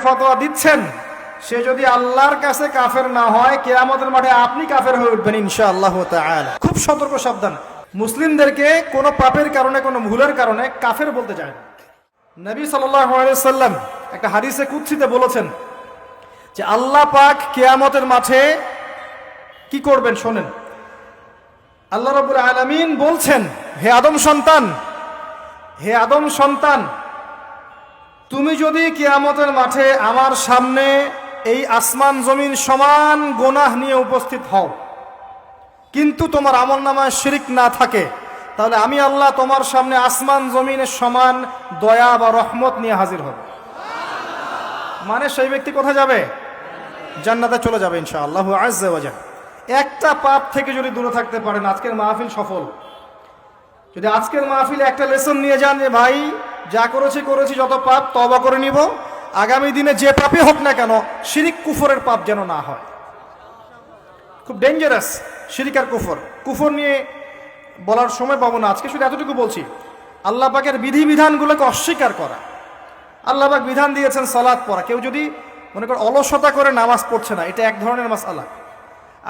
ফতোয়া দিচ্ছেন সে যদি আল্লাহর কাছে কাফের না হয়, কিয়ামতের মাঠে আপনি কাফের হয়ে উঠবেন ইনশাআল্লাহ তাআলা। খুব সতর্ক সাবধান। মুসলিমদেরকে কোনো পাপের কারণে, কোনো ভুলের কারণে কাফের বলতে যায় না। নবী সাল্লাল্লাহু আলাইহি ওয়াসাল্লাম একটা হাদিসে কুদসিতে বলেছেন যে আল্লাহ পাক কিয়ামতের মাঠে কি করবেন শোনেন। আল্লাহ রাব্বুল আলামিন বলছেন, হে আদম সন্তান, তুমি যদি কিয়ামতের মাঠে আমার সামনে এই আসমান জমিন সমান গুনাহ নিয়ে উপস্থিত হও, কিন্তু তোমার আমলনামায় শিরক না থাকে, তাহলে আমি আল্লাহ তোমার সামনে আসমান জমিনের সমান দয়া বা রহমত নিয়ে হাজির হব। মানে সেই ব্যক্তি কোথায় যাবে? জান্নাতে চলে যাবে ইনশাআল্লাহ আজ্জা ওয়া জাল্লা। একটা পাপ থেকে যদি দূরে থাকতে পারেন, আজকের মাহফিল সফল। যদি আজকের মাহফিলে একটা লেসন নিয়ে যান যে ভাই যা করেছি যত পাপ তওবা করে নিব, আগামী দিনে যে পাপই হোক না কেন শিরিক কুফরের পাপ যেন না হয়। খুব ডেঞ্জারাস শিরিক আর কুফর নিয়ে বলার সময় পাবো না আজকে, শুধু এতটুকু বলছি, আল্লাহ পাকের বিধিবিধানগুলোকে অস্বীকার করা। আল্লাহ পাক বিধান দিয়েছেন সালাত পড়া। কেউ যদি মনে করে অলসতা করে নামাজ পড়ছে না, এটা এক ধরনের মাসআলা।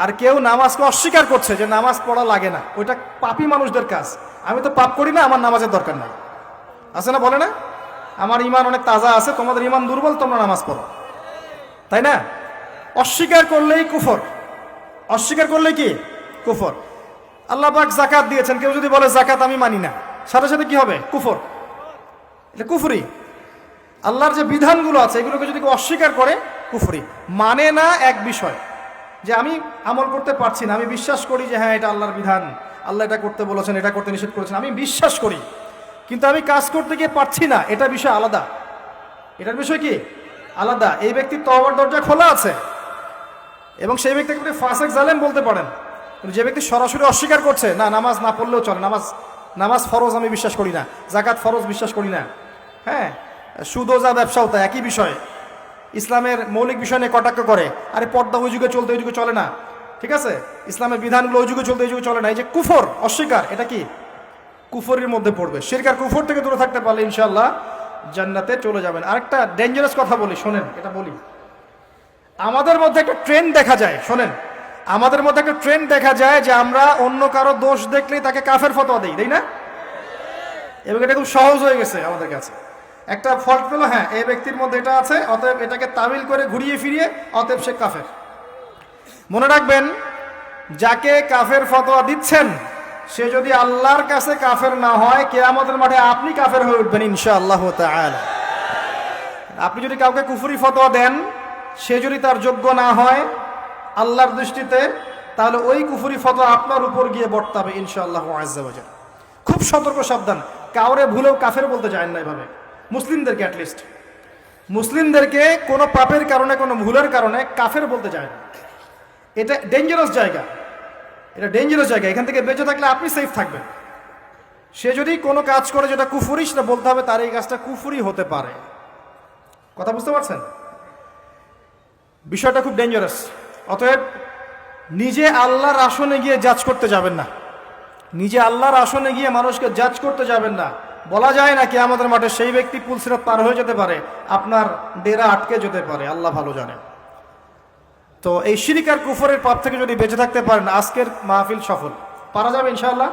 আর কেউ নামাজকে অস্বীকার করছে যে নামাজ পড়া লাগে না, ওইটা পাপী মানুষদের কাজ। আমি তো পাপ করি না, আমার নামাজের দরকার নাই, আছে না? বলে না, আমার ইমান অনেক তাজা আছে, তোমাদের ইমান দুর্বল, তোমরা নামাজ পড়ো, তাই না? অস্বীকার করলেই কুফর। অস্বীকার করলেই কি কুফর। আল্লাহ পাক যাকাত দিয়েছেন, কেউ যদি বলে যাকাত আমি মানি না, সাথে সাথে কি হবে? কুফর। এটা কুফরি। আল্লাহর যে বিধানগুলো আছে এগুলোকে যদি কেউ অস্বীকার করে, কুফরি। মানে না এক বিষয় যে আমি আমল করতে পারছি না, আমি বিশ্বাস করি যে হ্যাঁ এটা আল্লাহর বিধান, আল্লাহ এটা করতে বলেছেন, এটা করতে নিষেধ করেছেন, আমি বিশ্বাস করি, কিন্তু আমি কাজ করতে গিয়ে পারছি না, এটা বিষয় আলাদা। এটার বিষয় কি আলাদা। এই ব্যক্তির তওবার দরজা খোলা আছে এবং সেই ব্যক্তিকে আপনি ফাসেক জালেম বলতে পারেন। কিন্তু যে ব্যক্তি সরাসরি অস্বীকার করছে, না নামাজ না পড়লেও চলে, নামাজ ফরজ আমি বিশ্বাস করি না, যাকাত ফরজ বিশ্বাস করি না, হ্যাঁ সুদ যা ব্যবসাও তা একই বিষয়, ইসলামের মৌলিক বিষয় নিয়ে কটাক্ষ করে, আরে পর্দা ওই যুগে চলতে ওই যুগে চলে না, ঠিক আছে, ইসলামের বিধানগুলো ওই যুগে চলতে ওই যুগে চলে না, এই যে কুফর অস্বীকার, এটা কি কুফরের মধ্যে পড়বে। শিরক আর কুফর থেকে দূরে থাকতে পারলে ইনশাআল্লাহ জান্নাতে চলে যাবেন। আরেকটা ডেঞ্জারাস কথা বলি, শোনেন, এটা বলি। আমাদের মধ্যে একটা ট্রেন্ড দেখা যায়, শোনেন, আমাদের মধ্যে একটা ট্রেন্ড দেখা যায় যে আমরা অন্য কারো দোষ দেখলেই তাকে কাফের ফতোয়া দিই, তাই না? এবং এটা খুব সহজ হয়ে গেছে আমাদের কাছে। একটা ফল্ট পেলো, হ্যাঁ এই ব্যক্তির মধ্যে এটা আছে, অতএব এটাকে তামিল করে ঘুরিয়ে ফিরিয়ে অতএব সে কাফের। মনে রাখবেন, যাকে কাফের ফতোয়া দিচ্ছেন সে যদি আল্লাহর কাছে কাফের না হয়, কিয়ামতের মাঠে আপনি কাফের হয়ে উঠবেন ইনশাআল্লাহ তাআলা। আপনি যদি কাউকে কুফরি ফতোয়া দেন, সে যদি তার যোগ্য না হয় আল্লাহর দৃষ্টিতে, তাহলে ওই কুফরি ফতোয়া আপনার উপর গিয়ে বর্তাবে ইনশাআল্লাহ আজ্জা ওয়া জাল্লা। খুব সতর্ক সাবধান, কাউরে ভুলেও কাফের বলতে যায় না এভাবে। মুসলিমদেরকে অ্যাটলিস্ট, মুসলিমদেরকে কোনো পাপের কারণে, কোনো ভুলের কারণে কাফের বলতে যায় না। এটা ডেঞ্জারাস জায়গা, এটা ডেঞ্জারাস জায়গা। এখান থেকে বেঁচে থাকলে আপনি সেফ থাকবেন। সে যদি কোনো কাজ করে যেটা কুফরি, সেটা বলতে হবে তার এই কাজটা কুফরি হতে পারে। কথা বুঝতে পারছেন? বিষয়টা খুব ডেঞ্জারাস। অতএব নিজে আল্লাহর আসনে গিয়ে জাজ করতে যাবেন না, নিজে আল্লাহর আসনে গিয়ে মানুষকে জাজ করতে যাবেন না। বলা যায় না কিয়ামতের মাঠে সেই ব্যক্তি পুলসিরাত পার হয়ে যেতে পারে, আপনার ডেরা আটকে যেতে পারে, আল্লাহ ভালো জানে। তো এই শিরক আর কুফরের পাপ থেকে যদি বেঁচে থাকতে পারেন, আজকের মাহফিল সফল। পারা যাবে ইনশাআল্লাহ।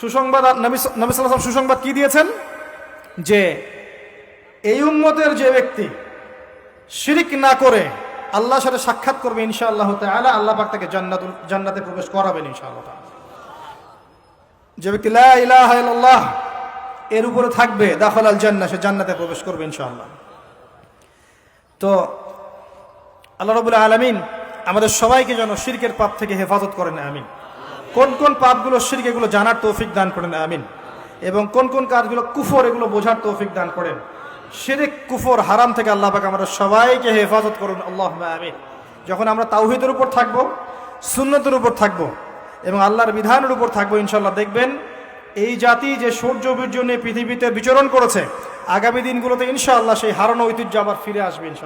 সুসংবাদ, নবী সাল্লাল্লাহু আলাইহি ওয়াসাল্লাম সুসংবাদ কি দিয়েছেন? যে এই উম্মতের যে ব্যক্তি শিরক না করে আল্লাহর সাথে সাক্ষাৎ করবে ইনশাআল্লাহ তাআলা, আল্লাহ পাক তাকে জান্নাতে প্রবেশ করাবেন ইনশাআল্লাহ তাআলা। যে ব্যক্তি লা ইলাহা ইল্লাল্লাহ এর উপরে থাকবে, দাখালাল জান্নাহ, সে জান্নাতে প্রবেশ করবে ইনশাআল্লাহ। তো আল্লাহ রাব্বুল আলামিন আমাদের সবাইকে যেন শিরকের পাপ থেকে হেফাজত করেন, আমিন। কোন কোন পাপগুলো শিরক, এগুলো জানার তৌফিক দান করেন, আমিন। এবং কোন কোন কাজগুলো কুফর, এগুলো বোঝার তৌফিক দান করেন। শিরক, কুফর, হারাম থেকে আল্লাহ পাক আমাদের সবাইকে হেফাজত করুন, আল্লাহুম্মা আমিন। যখন আমরা তাওহীদের উপর থাকবো, সুন্নতের উপর থাকবো এবং আল্লাহর বিধানের উপর থাকবো, ইনশাআল্লাহ দেখবেন এই জাতি যে সূর্য বীর্য নিয়ে পৃথিবীতে বিচরণ করেছে, আগামী দিনগুলোতে ইনশাআল্লাহ সেই হারানো ঐতিহ্য আবার ফিরে আসবে ইনশাআল্লাহ।